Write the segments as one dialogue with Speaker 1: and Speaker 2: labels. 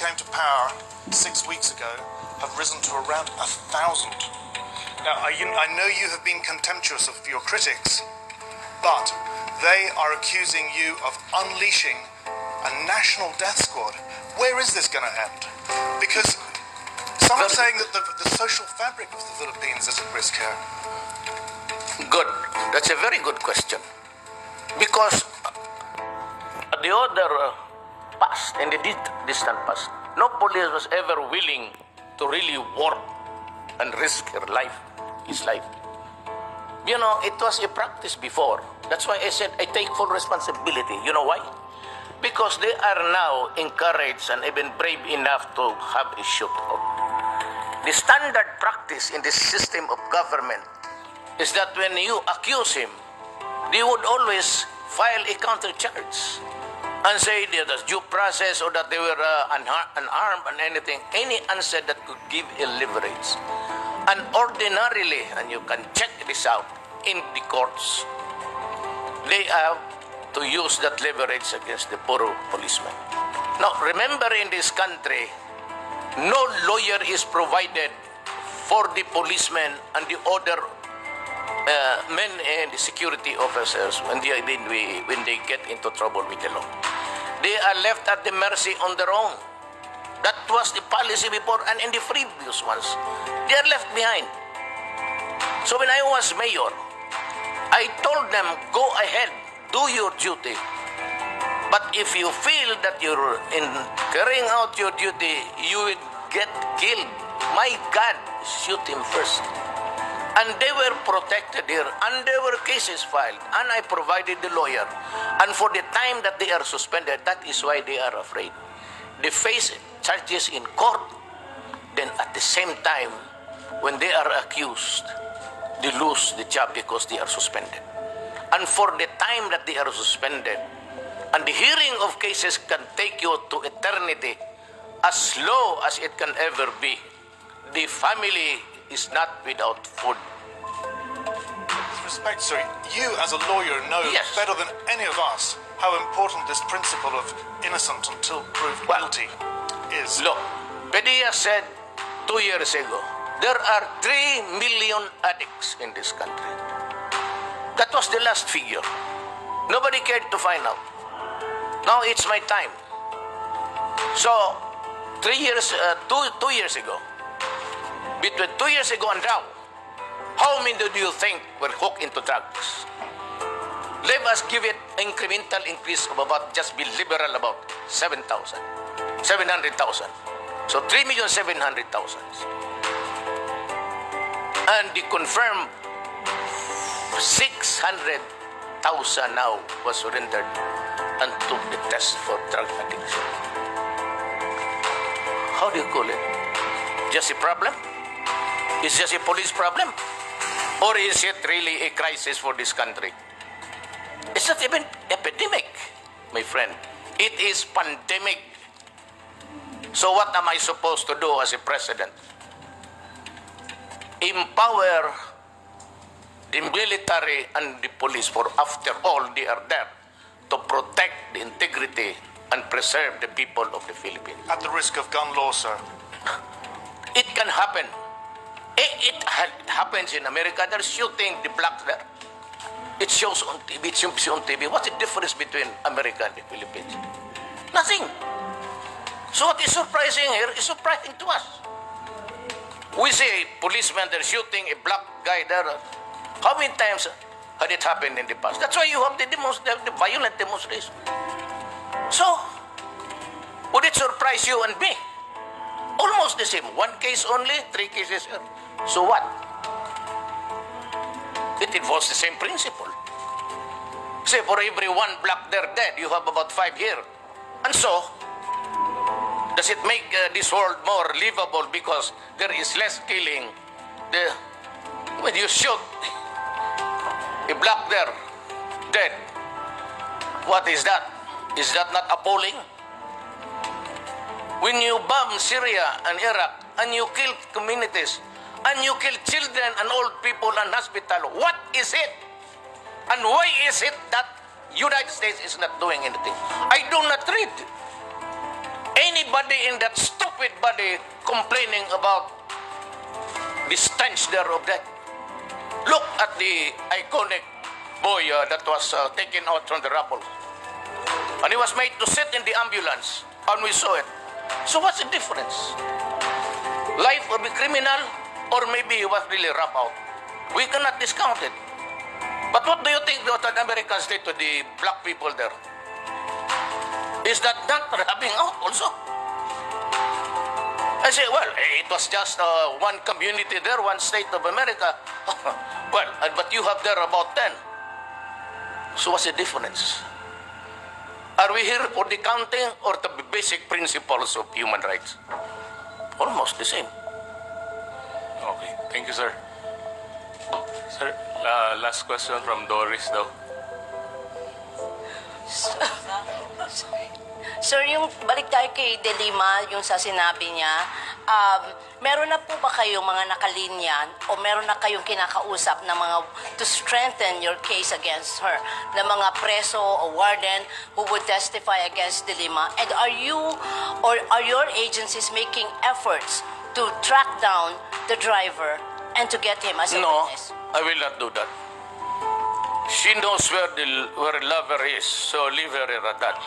Speaker 1: came to power 6 weeks ago have risen to around 1,000. Now, I know you have been contemptuous of your critics, but they are accusing you of unleashing a national death squad. Where is this going to end? Because some are saying that the social fabric of the Philippines is at risk here.
Speaker 2: Good. That's a very good question. Because the other past, in the distant past, no police was ever willing to really work and risk his life. You know, it was a practice before. That's why I said I take full responsibility. You know why? Because they are now encouraged and even brave enough to have a shootout. The standard practice in this system of government is that when you accuse him, they would always file a counter charge and say there was due process or that they were unarmed and anything, any answer that could give a leverage. And ordinarily, and you can check this out in the courts, they have to use that leverage against the poor policeman. Now, remember, in this country, no lawyer is provided for the policemen and the other men and the security officers when they get into trouble with the law. They are left at the mercy on their own. That was the policy before, and in the previous ones, they are left behind. So when I was mayor, I told them, go ahead, do your duty. But if you feel that you're in carrying out your duty, you will get killed. My God, shoot him first. And they were protected here, and there were cases filed, and I provided the lawyer. And for the time that they are suspended, that is why they are afraid. They face charges in court, then at the same time, when they are accused, they lose the job because they are suspended. And for the time that they are suspended, and the hearing of cases can take you to eternity, as low as it can ever be, the family is not without food.
Speaker 1: With respect, sir, you as a lawyer know
Speaker 2: Yes.
Speaker 1: better than any of us how important this principle of innocent until proved guilty is.
Speaker 2: Look, Padilla said 2 years ago, there are 3 million addicts in this country. That was the last figure. Nobody cared to find out. Now it's my time. So, 2 years ago, between 2 years ago and now, how many do you think were hooked into drugs? Let us give it incremental increase of about, just be liberal about 700,000. So 3,700,000. And the confirmed 600,000 now was surrendered and took the test for drug addiction. How do you call it? Just a problem? Is just a police problem? Or is it really a crisis for this country? It's not even epidemic, my friend. It is pandemic. So what am I supposed to do as a president? Empower the military and the police, for after all, they are there to protect the integrity and preserve the people of the Philippines.
Speaker 1: At the risk of gun law, sir.
Speaker 2: It can happen. It happens in America. They're shooting the blacks there. It shows on TV. It shows on TV. What's the difference between America and the Philippines? Nothing. So what is surprising here is surprising to us. We say policemen, they're shooting a black guy there. How many times had it happened in the past? That's why you have the violent demonstration. So, would it surprise you and me? Almost the same. 1 case only, 3 cases here. So what? It involves the same principle. Say for every 1 black there dead, you have about 5 here. And so, does it make this world more livable because there is less killing? When you shoot a black there dead, what is that? Is that not appalling? When you bomb Syria and Iraq and you kill communities and you kill children and old people and hospital, what is it? And why is it that United States is not doing anything? I do not read anybody in that stupid body complaining about the stench there of that. Look at the iconic boy that was taken out from the rubble. And he was made to sit in the ambulance. And we saw it. So what's the difference? Life of a criminal, or maybe he was really rough out. We cannot discount it. But what do you think what the Americans did to the black people there? Is that not rubbing out also? I say, well, it was just one community there, one state of America. Well, but you have there about 10. So what's the difference? Are we here for the counting or the basic principles of human rights? Almost the same.
Speaker 3: Okay, thank you, sir. Sir, last question from Doris, though.
Speaker 4: Sir, yung balik tayo kay De Lima, yung sa sinabi niya, meron na po ba kayong mga nakalinya o meron na kayong kinakausap na mga to strengthen your case against her, na mga preso o warden who would testify against De Lima? And are you or are your agencies making efforts to track down the driver and to get him as a
Speaker 2: No,
Speaker 4: witness?
Speaker 2: I will not do that. She knows where lover is, so leave her at that.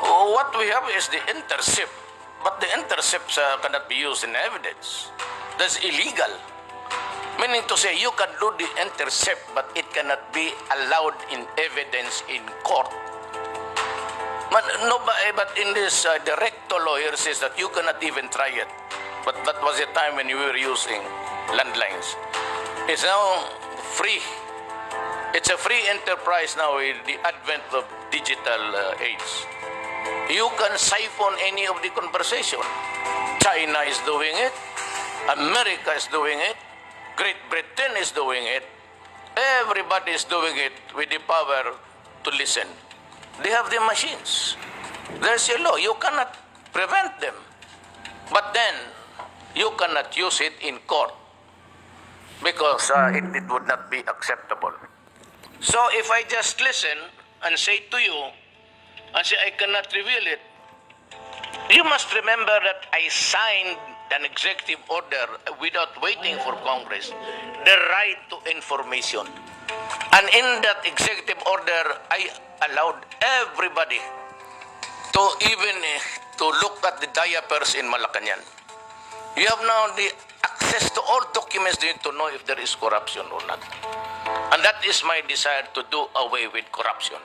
Speaker 2: What we have is the intercept, but the intercepts cannot be used in evidence. That's illegal. Meaning to say, you can do the intercept, but it cannot be allowed in evidence in court. But in this, the recto lawyer says that you cannot even try it. But that was the time when you were using landlines. It's now free. It's a free enterprise now with the advent of digital age. You can siphon any of the conversation. China is doing it. America is doing it. Great Britain is doing it. Everybody is doing it with the power to listen. They have the machines. There's a law. You cannot prevent them. But then, you cannot use it in court because it would not be acceptable. So if I just listen and say to you, and say I cannot reveal it, you must remember that I signed an executive order without waiting for Congress, the right to information. And in that executive order, I allowed everybody to even to look at the diapers in Malacanang. You have now the access to all documents you need to know if there is corruption or not. And that is my desire to do away with corruption.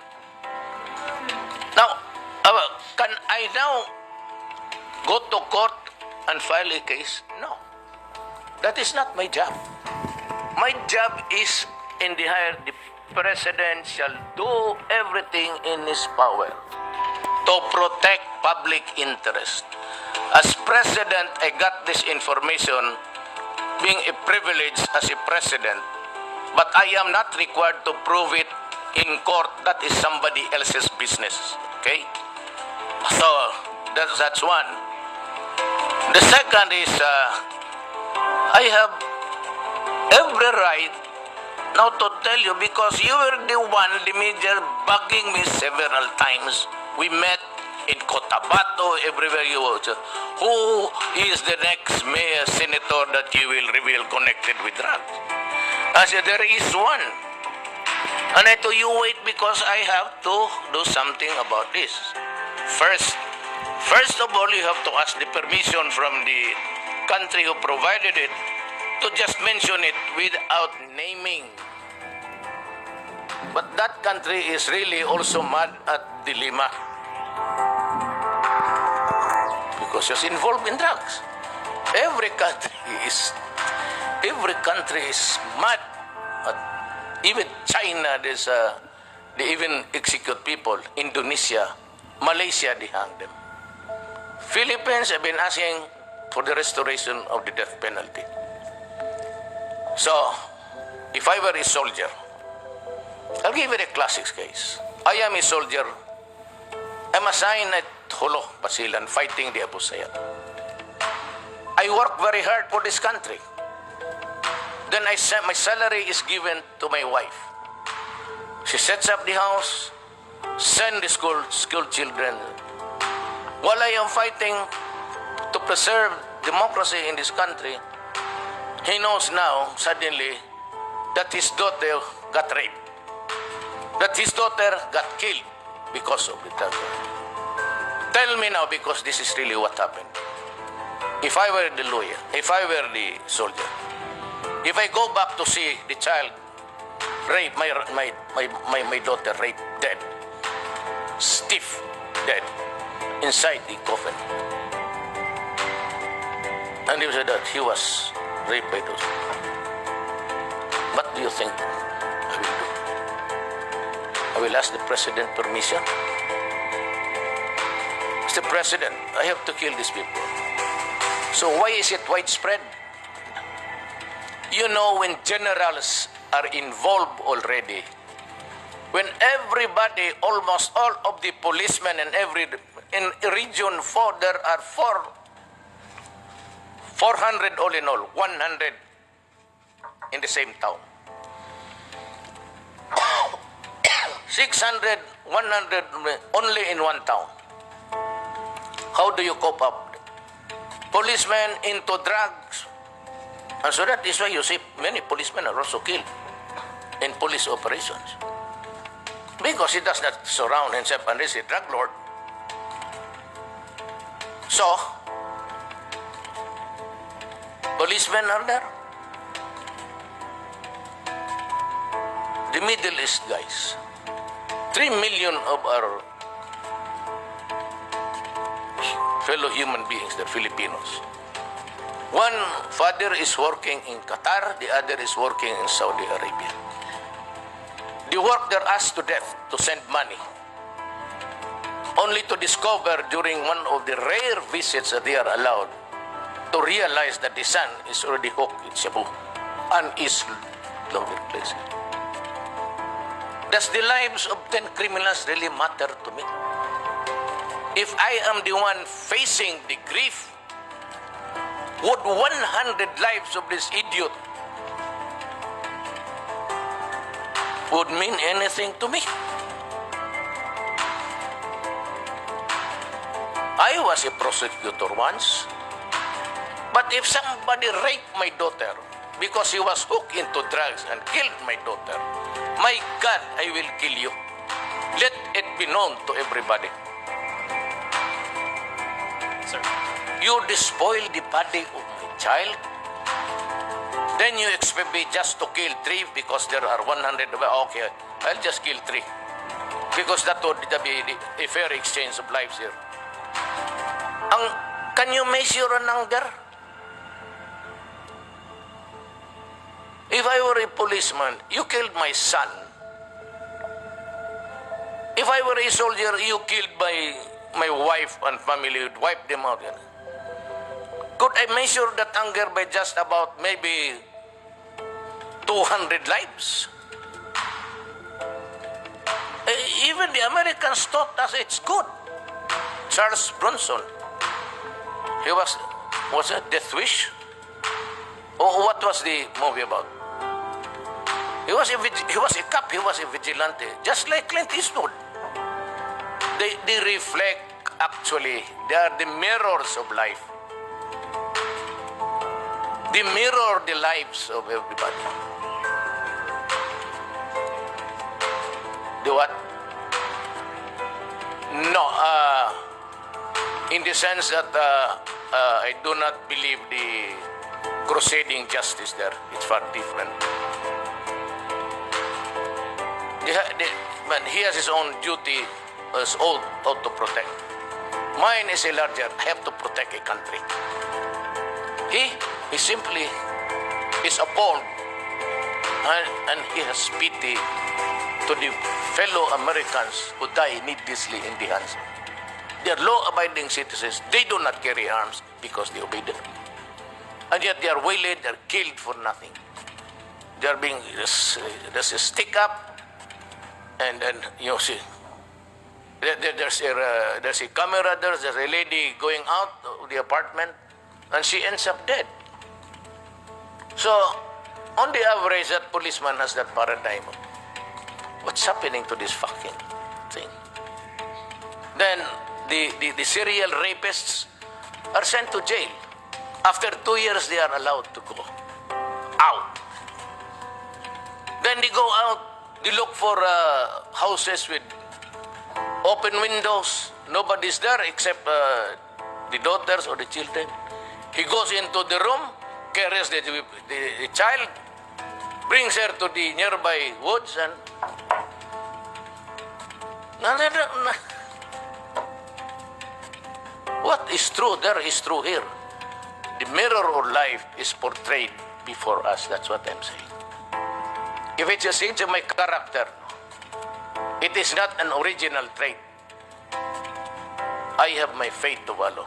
Speaker 2: Now, can I now go to court and file a case? No. That is not my job. My job is in the higher, the president shall do everything in his power to protect public interest. As president, I got this information being a privilege as a president, but I am not required to prove it in court. That is somebody else's business. Okay? So, that's one. The second is, I have every right now to tell you, because you were the one, the media, bugging me several times. We met in Cotabato, everywhere you were. Who is the next mayor, senator that you will reveal connected with drugs? I said, there is one. And I told you, wait, because I have to do something about this. First of all, you have to ask the permission from the country who provided it to just mention it without naming. But that country is really also mad at De Lima because she's involved in drugs. Every country is mad. Even China, they even execute people. Indonesia, Malaysia, they hang them. Philippines have been asking for the restoration of the death penalty. So, if I were a soldier, I'll give you a classic case. I am a soldier. I'm assigned at Holo, Basilan, fighting the Abu Sayyaf. I work very hard for this country. Then my salary is given to my wife. She sets up the house, send the school children. While I am fighting to preserve democracy in this country, he knows now, suddenly, that his daughter got raped. That his daughter got killed because of the drug. Tell me now, because this is really what happened. If I were the lawyer, if I were the soldier, if I go back to see the child raped, my daughter raped, dead, stiff, dead, inside the coffin. And he said that he was raped by those. What do you think I will do? I will ask the president permission. Mr. President, I have to kill these people. So why is it widespread? You know, when generals are involved already, when everybody, almost all of the policemen in region 4, there are 400 all in all, 100 in the same town. 600, 100 only in one town. How do you cope up? Policemen into drugs. And so that is why you see many policemen are also killed in police operations. Because he does not surround himself and is a drug lord. So, policemen are there. The Middle East guys. 3 million of our fellow human beings, they're Filipinos. One father is working in Qatar, the other is working in Saudi Arabia. They work their ass to death to send money, only to discover during one of the rare visits that they are allowed to realize that the son is already hooked in Cebu and is longer places. Does the lives of 10 criminals really matter to me? If I am the one facing the grief, would 100 lives of this idiot would mean anything to me? I was a prosecutor once, but if somebody raped my daughter because he was hooked into drugs and killed my daughter, my God, I will kill you. Let it be known to everybody.
Speaker 3: Sir.
Speaker 2: You despoil the body of my child, then you expect me just to kill 3 because there are 100. Okay, I'll just kill 3 because that would be a fair exchange of lives here. Can you measure an anger? If I were a policeman, you killed my son. If I were a soldier, you killed my wife and family, you'd wipe them out. Could I measure that anger by just about maybe 200 lives? Even the Americans thought that it's good. Charles Bronson, he was it Death Wish? Oh, what was the movie about? He was a cop, he was a vigilante, just like Clint Eastwood. They reflect, actually, they are the mirrors of life. They mirror the lives of everybody. The what? No, in the sense that I do not believe the crusading justice there. It's far different. But he has his own duty as oath to protect. Mine is a larger. I have to protect a country. He simply is appalled, and he has pity to the fellow Americans who die needlessly in the hands. They are law-abiding citizens. They do not carry arms because they obey them. And yet they are waylaid, they are killed for nothing. They are being, there's a stick up, and then you see, there's a camera, there's a lady going out of the apartment, and she ends up dead. So, on the average, that policeman has that paradigm of, what's happening to this fucking thing? Then the serial rapists are sent to jail. After 2 years, they are allowed to go out. Then they go out, they look for houses with open windows. Nobody's there except the daughters or the children. He goes into the room, carries the child, brings her to the nearby woods, and what is true there is true here. The mirror of life is portrayed before us. That's what I'm saying. If it's a change of my character, it is not an original trait. I have my faith to follow.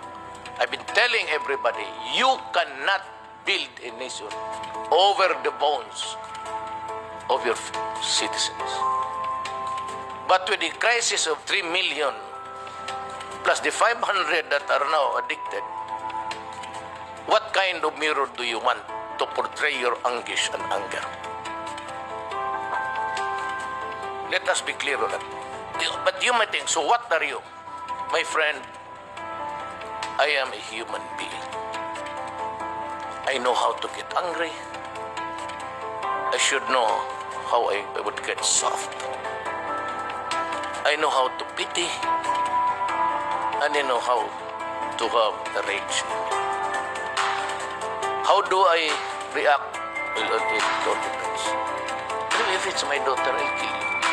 Speaker 2: I've been telling everybody, you cannot build a nation over the bones of your citizens. But with the crisis of 3 million, plus the 500 that are now addicted, what kind of mirror do you want to portray your anguish and anger? Let us be clear on that. But you might think, so what are you? My friend, I am a human being. I know how to get angry. I should know how I would get soft. I know how to pity. And I know how to have the rage. How do I react? Well, it all depends. If it's my daughter, I'll kill you.